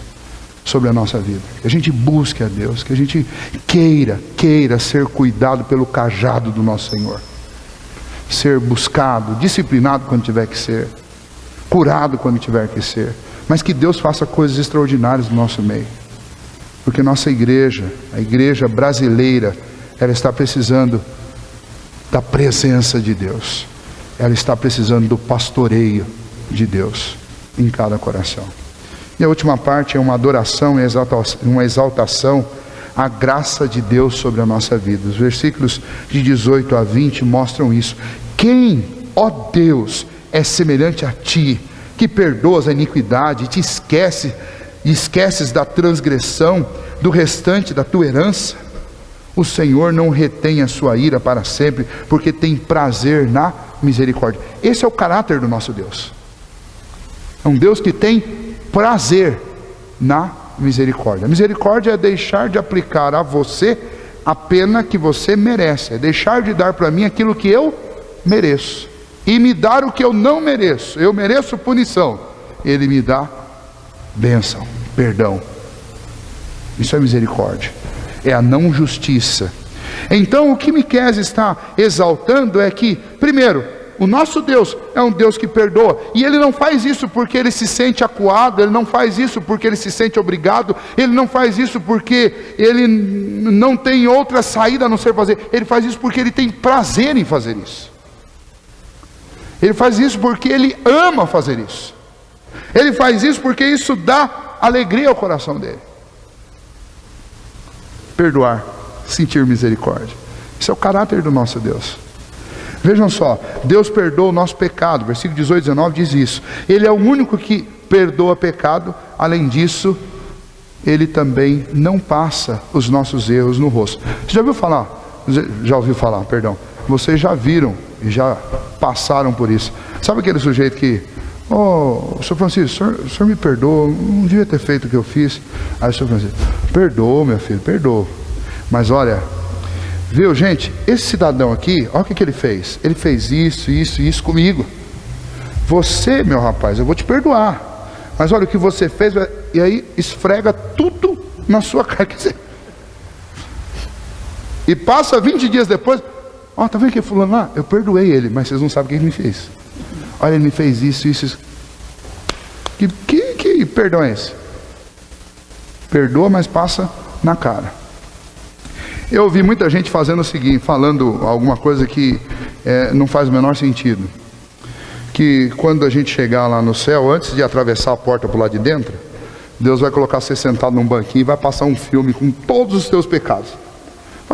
sobre a nossa vida. Que a gente busque a Deus, que a gente queira ser cuidado pelo cajado do nosso Senhor. Ser buscado, disciplinado quando tiver que ser, curado quando tiver que ser. Mas que Deus faça coisas extraordinárias no nosso meio. Porque nossa igreja, a igreja brasileira, ela está precisando da presença de Deus. Ela está precisando do pastoreio de Deus em cada coração. E a última parte é uma adoração e uma exaltação à graça de Deus sobre a nossa vida. Os versículos de 18 a 20 mostram isso. Quem, ó Deus, é semelhante a ti, que perdoas a iniquidade e esqueces da transgressão do restante da tua herança? O Senhor não retém a sua ira para sempre, porque tem prazer na misericórdia. Esse é o caráter do nosso Deus. É um Deus que tem prazer na misericórdia. A misericórdia é deixar de aplicar a você a pena que você merece, é deixar de dar para mim aquilo que eu mereço, e me dar o que eu não mereço. Eu mereço punição, Ele me dá bênção, perdão. Isso é misericórdia, é a não justiça. Então o que Miqueias está exaltando é que, primeiro, o nosso Deus é um Deus que perdoa, e Ele não faz isso porque Ele se sente acuado, Ele não faz isso porque Ele se sente obrigado, Ele não faz isso porque Ele não tem outra saída a não ser fazer. Ele faz isso porque Ele tem prazer em fazer isso. Ele faz isso porque Ele ama fazer isso. Ele faz isso porque isso dá alegria ao coração dele. Perdoar, sentir misericórdia, isso é o caráter do nosso Deus. Vejam só, Deus perdoa o nosso pecado. Versículo 18 e 19 diz isso. Ele é o único que perdoa pecado. Além disso, Ele também não passa os nossos erros no rosto. Você já ouviu falar? Vocês já viram e já passaram por isso. Sabe aquele sujeito que, Sr. Francisco, o senhor me perdoa, não devia ter feito o que eu fiz. Aí o Sr. Francisco, perdoa, meu filho, perdoa. Mas olha, viu, gente, esse cidadão aqui, olha o que ele fez. Ele fez isso comigo. Você, meu rapaz, eu vou te perdoar. Mas olha o que você fez, e aí esfrega tudo na sua cara. E passa 20 dias depois, tá vendo que fulano lá? Eu perdoei ele, mas vocês não sabem o que ele me fez. Olha, ele me fez isso. Que perdão é esse? Perdoa, mas passa na cara. Eu ouvi muita gente fazendo o seguinte, falando alguma coisa que não faz o menor sentido. Que quando a gente chegar lá no céu, antes de atravessar a porta para o lado de dentro, Deus vai colocar você sentado num banquinho e vai passar um filme com todos os teus pecados.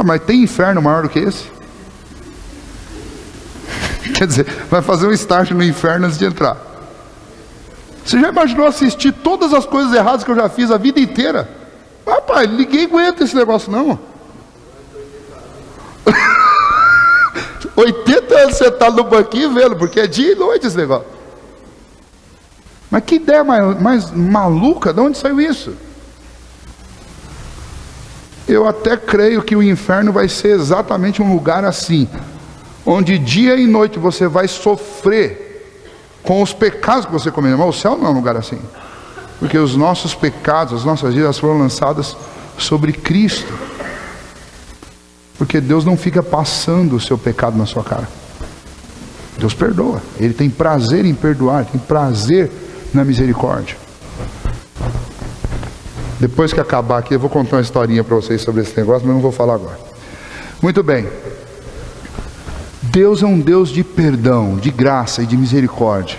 Mas tem inferno maior do que esse? Quer dizer, vai fazer um estágio no inferno antes de entrar. Você já imaginou assistir todas as coisas erradas que eu já fiz a vida inteira? Rapaz, ninguém aguenta esse negócio não. 80 anos sentado no banquinho vendo, porque é dia e noite esse negócio. Mas que ideia mais maluca, de onde saiu isso? Eu até creio que o inferno vai ser exatamente um lugar assim, onde dia e noite você vai sofrer com os pecados que você cometeu. Mas o céu não é um lugar assim, porque os nossos pecados, as nossas vidas foram lançadas sobre Cristo, porque Deus não fica passando o seu pecado na sua cara. Deus perdoa, Ele tem prazer em perdoar, tem prazer na misericórdia. Depois que acabar aqui eu vou contar uma historinha para vocês sobre esse negócio, mas não vou falar agora. Muito bem. Deus é um Deus de perdão, de graça e de misericórdia.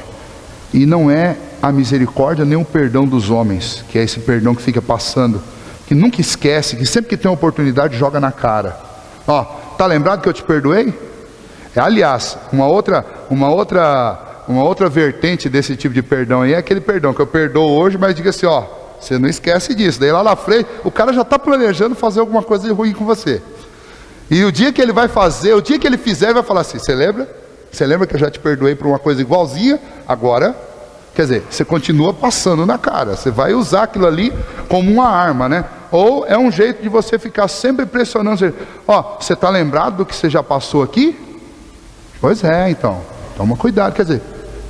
E não é a misericórdia nem o perdão dos homens, que é esse perdão que fica passando, que nunca esquece, que sempre que tem uma oportunidade joga na cara. Ó, tá lembrado que eu te perdoei? Aliás, uma outra vertente desse tipo de perdão aí é aquele perdão que eu perdoo hoje, mas diga assim, ó, você não esquece disso. Daí lá na frente, o cara já está planejando fazer alguma coisa de ruim com você. E o dia que ele vai fazer, o dia que ele fizer, ele vai falar assim, você lembra? Você lembra que eu já te perdoei por uma coisa igualzinha? Agora, quer dizer, você continua passando na cara. Você vai usar aquilo ali como uma arma, né? Ou é um jeito de você ficar sempre pressionando. Ó, você está lembrado do que você já passou aqui? Pois é, então. Toma cuidado, quer dizer,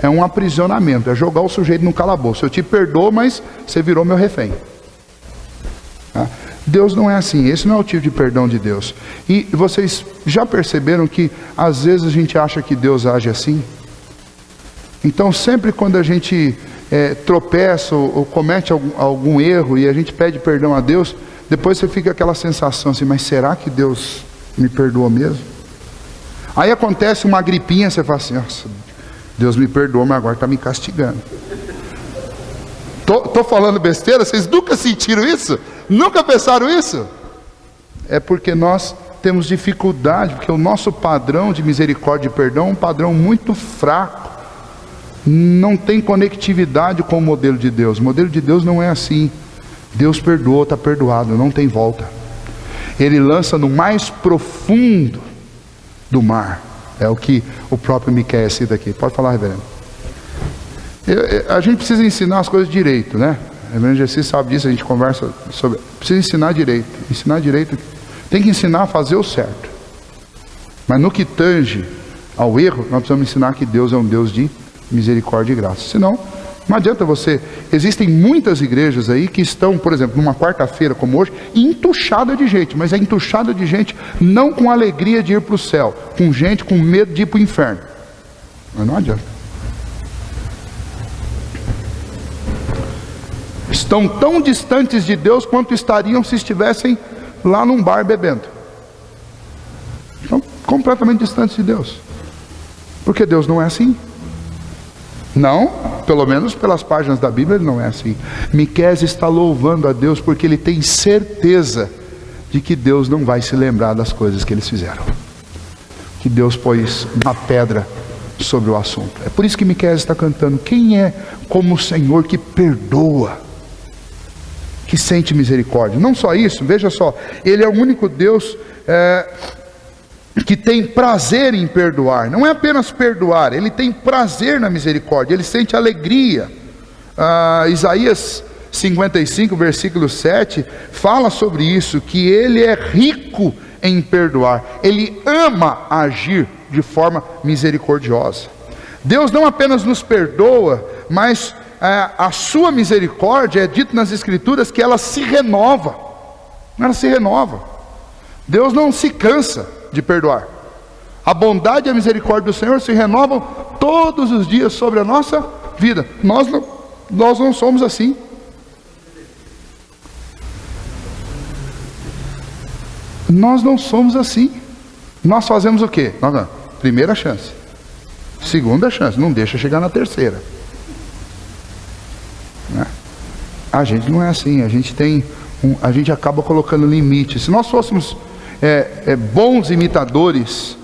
é um aprisionamento, é jogar o sujeito no calabouço. Eu te perdoo, mas você virou meu refém. Tá? Deus não é assim, esse não é o tipo de perdão de Deus. E vocês já perceberam que às vezes a gente acha que Deus age assim? Então sempre quando a gente tropeça ou comete algum erro e a gente pede perdão a Deus, depois você fica aquela sensação assim, mas será que Deus me perdoou mesmo? Aí acontece uma gripinha, você fala assim, nossa, Deus me perdoou, mas agora está me castigando. Tô falando besteira? Vocês nunca sentiram isso? Nunca pensaram isso? É porque nós temos dificuldade, porque o nosso padrão de misericórdia e perdão é um padrão muito fraco. Não tem conectividade com o modelo de Deus. O modelo de Deus não é assim. Deus perdoou, está perdoado, não tem volta. Ele lança no mais profundo do mar. É o que o próprio Miqueias cita aqui. Pode falar, reverendo. A gente precisa ensinar as coisas direito, né? O reverendo Gessi sabe disso, a gente conversa sobre. Precisa ensinar direito. Ensinar direito. Tem que ensinar a fazer o certo. Mas no que tange ao erro, nós precisamos ensinar que Deus é um Deus de misericórdia e graça. Senão, não adianta você. Existem muitas igrejas aí que estão, por exemplo, numa quarta-feira como hoje, entuchada de gente, mas é entuchada de gente não com alegria de ir para o céu, com gente com medo de ir para o inferno. Mas não adianta. Estão tão distantes de Deus quanto estariam se estivessem lá num bar bebendo. Estão completamente distantes de Deus. Porque Deus não é assim. Não, pelo menos pelas páginas da Bíblia ele não é assim. Miqueias está louvando a Deus porque ele tem certeza de que Deus não vai se lembrar das coisas que eles fizeram. Que Deus pôs uma pedra sobre o assunto. É por isso que Miqueias está cantando. Quem é como o Senhor que perdoa, que sente misericórdia? Não só isso, veja só, Ele é o único Deus que tem prazer em perdoar. Não é apenas perdoar, Ele tem prazer na misericórdia, Ele sente alegria. Isaías 55, versículo 7, fala sobre isso, que Ele é rico em perdoar. Ele ama agir de forma misericordiosa. Deus não apenas nos perdoa, mas a sua misericórdia, é dito nas Escrituras que ela se renova. Ela se renova. Deus não se cansa de perdoar. A bondade e a misericórdia do Senhor se renovam todos os dias sobre a nossa vida. Nós não somos assim. Nós não somos assim. Nós fazemos o quê? Primeira chance, segunda chance, não deixa chegar na terceira, né? A gente não é assim, a gente acaba colocando limite. Se nós fôssemos bons imitadores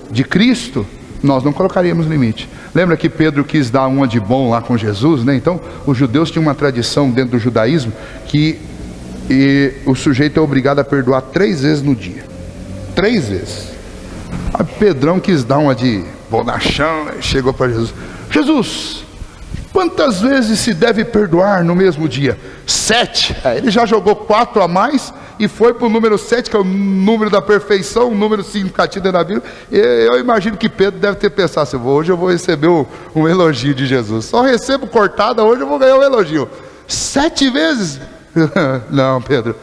de Cristo, nós não colocaríamos limite. Lembra que Pedro quis dar uma de bom lá com Jesus, né? Então, os judeus tinham uma tradição dentro do judaísmo que o sujeito é obrigado a perdoar 3 vezes no dia. 3 vezes. Aí Pedrão quis dar uma de bonachão, chegou para Jesus: Jesus, quantas vezes se deve perdoar no mesmo dia? 7. Ele já jogou 4 a mais e foi para o número 7, que é o número da perfeição, um número significativo da Bíblia. Eu imagino que Pedro deve ter pensado assim: hoje eu vou receber um elogio de Jesus. Só recebo cortada, hoje eu vou ganhar um elogio. 7 vezes? Não, Pedro,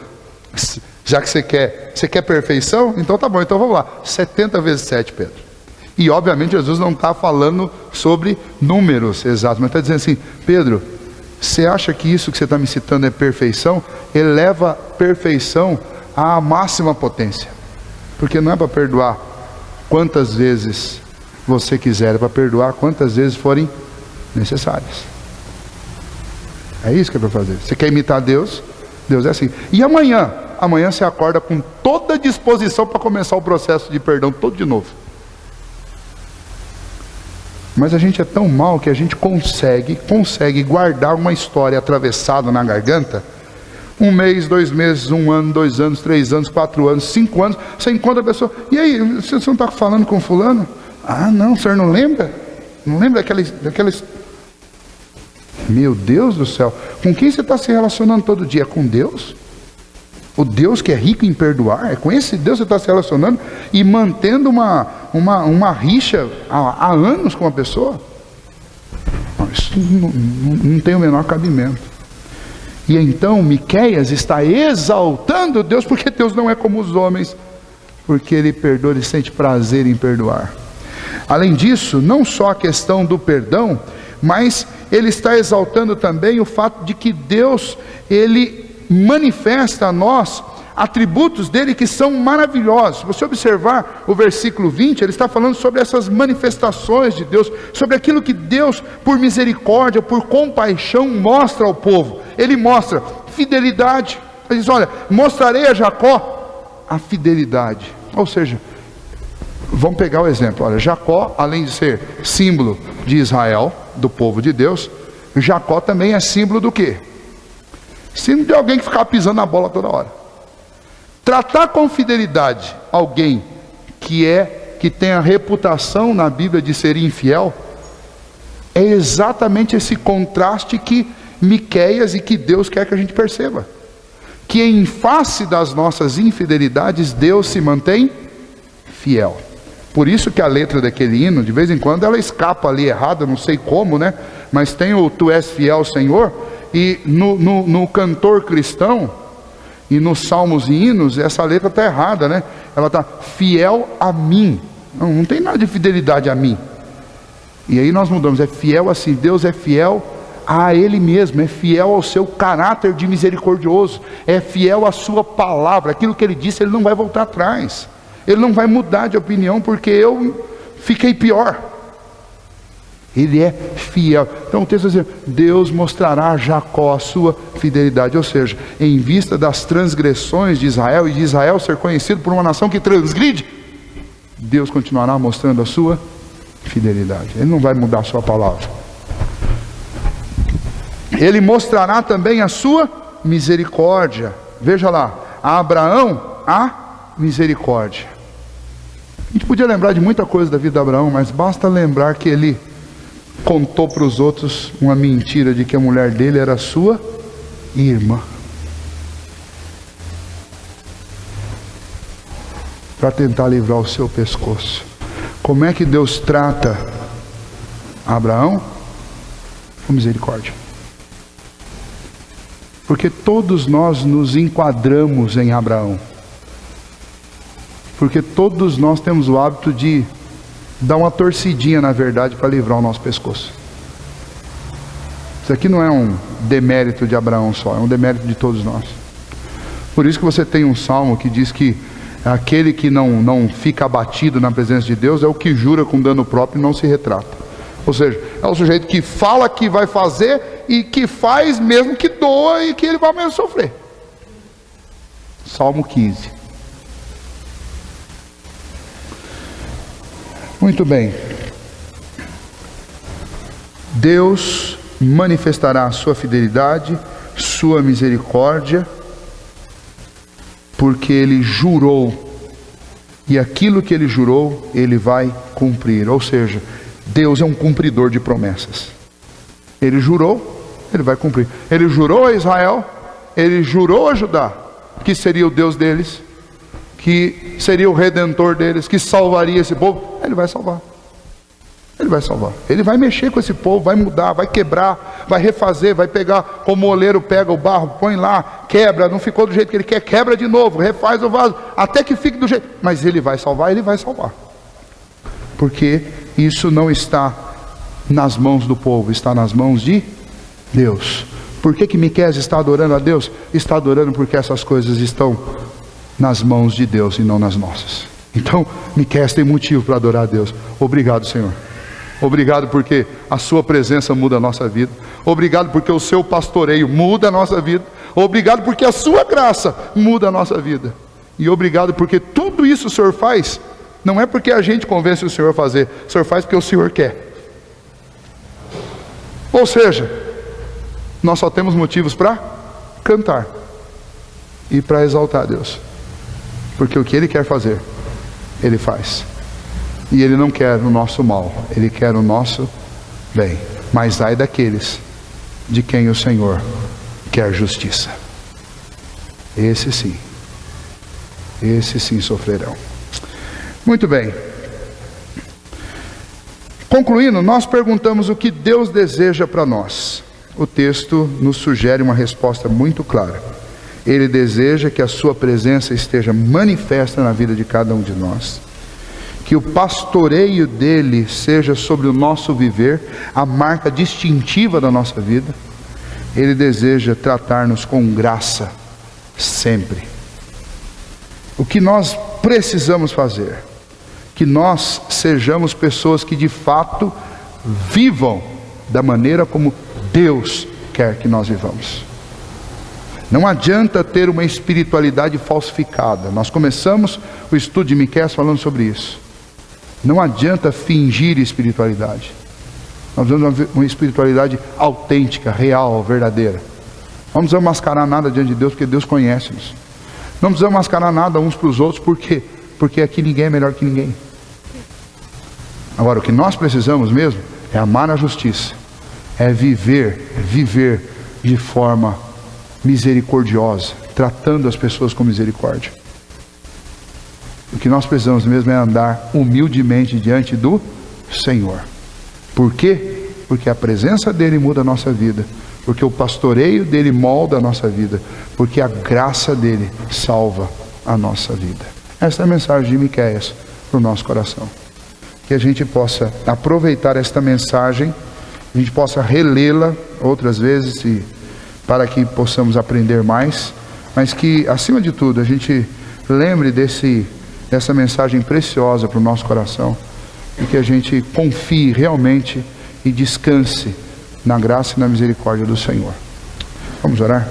já que você quer perfeição, então tá bom, então vamos lá. 70 vezes 7, Pedro. E obviamente Jesus não está falando sobre números exatos, mas está dizendo assim: Pedro, você acha que isso que você está me citando é perfeição? Eleva perfeição à máxima potência. Porque não é para perdoar quantas vezes você quiser, é para perdoar quantas vezes forem necessárias. É isso que é para fazer. Você quer imitar Deus? Deus é assim. E amanhã você acorda com toda a disposição para começar o processo de perdão todo de novo. Mas a gente é tão mal que a gente consegue guardar uma história atravessada na garganta. 1 mês, 2 meses, 1 ano, 2 anos, 3 anos, 4 anos, 5 anos. Você encontra a pessoa: e aí, você não está falando com fulano? Ah, não, o senhor não lembra? Não lembra daqueles... Meu Deus do céu, com quem você está se relacionando todo dia? Com Deus? O Deus que é rico em perdoar? É com esse Deus que você está se relacionando e mantendo uma rixa há anos com uma pessoa? Isso não tem o menor cabimento. E então Miqueias está exaltando Deus, porque Deus não é como os homens, porque Ele perdoa, Ele sente prazer em perdoar. Além disso, não só a questão do perdão, mas Ele está exaltando também o fato de que Deus, Ele manifesta a nós atributos dele que são maravilhosos. Se você observar o versículo 20, ele está falando sobre essas manifestações de Deus, sobre aquilo que Deus, por misericórdia, por compaixão, mostra ao povo. Ele mostra fidelidade. Ele diz: olha, mostrarei a Jacó a fidelidade. Ou seja, vamos pegar o exemplo. Olha, Jacó, além de ser símbolo de Israel, do povo de Deus, Jacó também é símbolo do quê? Símbolo de alguém que ficava pisando na bola toda hora. Tratar com fidelidade alguém que tem a reputação na Bíblia de ser infiel, é exatamente esse contraste que Miqueias e que Deus quer que a gente perceba. Que em face das nossas infidelidades, Deus se mantém fiel. Por isso que a letra daquele hino, de vez em quando, ela escapa ali errada, não sei como, né? Mas tem o Tu és fiel, Senhor. E no cantor cristão, e nos salmos e hinos, essa letra está errada, né? Ela está fiel a mim. Não tem nada de fidelidade a mim. E aí nós mudamos, é fiel assim. Deus é fiel a Ele mesmo, é fiel ao seu caráter de misericordioso, é fiel à sua palavra. Aquilo que Ele disse, Ele não vai voltar atrás. Ele não vai mudar de opinião porque eu fiquei pior. Ele é fiel. Então o texto diz: Deus mostrará a Jacó a sua fidelidade. Ou seja, em vista das transgressões de Israel, e de Israel ser conhecido por uma nação que transgride, Deus continuará mostrando a sua fidelidade. Ele não vai mudar a sua palavra. Ele mostrará também a sua misericórdia. Veja lá, a Abraão a misericórdia. A gente podia lembrar de muita coisa da vida de Abraão, mas basta lembrar que ele contou para os outros uma mentira de que a mulher dele era sua irmã, para tentar livrar o seu pescoço. Como é que Deus trata Abraão? Com misericórdia. Porque todos nós nos enquadramos em Abraão. Porque todos nós temos o hábito de dar uma torcidinha, na verdade, para livrar o nosso pescoço. Isso aqui não é um demérito de Abraão só, é um demérito de todos nós. Por isso que você tem um salmo que diz que aquele que não fica abatido na presença de Deus é o que jura com dano próprio e não se retrata. Ou seja, é o sujeito que fala que vai fazer e que faz mesmo que doa e que ele vai mesmo sofrer. Salmo 15. Muito bem. Deus manifestará a sua fidelidade, sua misericórdia, porque Ele jurou, e aquilo que Ele jurou, Ele vai cumprir. Ou seja, Deus é um cumpridor de promessas. Ele jurou, Ele vai cumprir. Ele jurou a Israel, Ele jurou a Judá, que seria o Deus deles, que seria o Redentor deles, que salvaria esse povo. Ele vai salvar. Ele vai salvar. Ele vai mexer com esse povo, vai mudar, vai quebrar, vai refazer, vai pegar, como o oleiro pega o barro, põe lá, quebra, não ficou do jeito que ele quer, quebra de novo, refaz o vaso, até que fique do jeito. Mas Ele vai salvar, Ele vai salvar. Porque isso não está nas mãos do povo, está nas mãos de Deus. Por que Miqueias está adorando a Deus? Está adorando porque essas coisas estão nas mãos de Deus e não nas nossas. Então, Miqueias tem motivo para adorar a Deus. Obrigado, Senhor. Obrigado porque a sua presença muda a nossa vida. Obrigado porque o seu pastoreio muda a nossa vida. Obrigado porque a sua graça muda a nossa vida. E obrigado porque tudo isso o Senhor faz, não é porque a gente convence o Senhor a fazer, o Senhor faz porque o Senhor quer. Ou seja, nós só temos motivos para cantar e para exaltar a Deus, porque o que Ele quer fazer, Ele faz. E Ele não quer o nosso mal, Ele quer o nosso bem. Mas ai daqueles de quem o Senhor quer justiça. Esses sim sofrerão. Muito bem. Concluindo, nós perguntamos o que Deus deseja para nós. O texto nos sugere uma resposta muito clara. Ele deseja que a sua presença esteja manifesta na vida de cada um de nós, que o pastoreio dele seja sobre o nosso viver, a marca distintiva da nossa vida. Ele deseja tratar-nos com graça sempre. O que nós precisamos fazer? Que nós sejamos pessoas que de fato vivam da maneira como Deus quer que nós vivamos. Não adianta ter uma espiritualidade falsificada. Nós começamos o estudo de Miqueias falando sobre isso. Não adianta fingir espiritualidade. Nós precisamos uma espiritualidade autêntica, real, verdadeira. Não precisamos mascarar nada diante de Deus, porque Deus conhece-nos. Não precisamos mascarar nada uns para os outros, por quê? Porque aqui ninguém é melhor que ninguém. Agora, o que nós precisamos mesmo é amar a justiça, é viver de forma misericordiosa, tratando as pessoas com misericórdia. O que nós precisamos mesmo é andar humildemente diante do Senhor. Por quê? Porque a presença dele muda a nossa vida, porque o pastoreio dele molda a nossa vida, porque a graça dele salva a nossa vida. Esta é a mensagem de Miqueias para o nosso coração. Que a gente possa aproveitar esta mensagem, a gente possa relê-la outras vezes, para que possamos aprender mais, mas que, acima de tudo, a gente lembre dessa mensagem preciosa para o nosso coração, e que a gente confie realmente e descanse na graça e na misericórdia do Senhor. Vamos orar?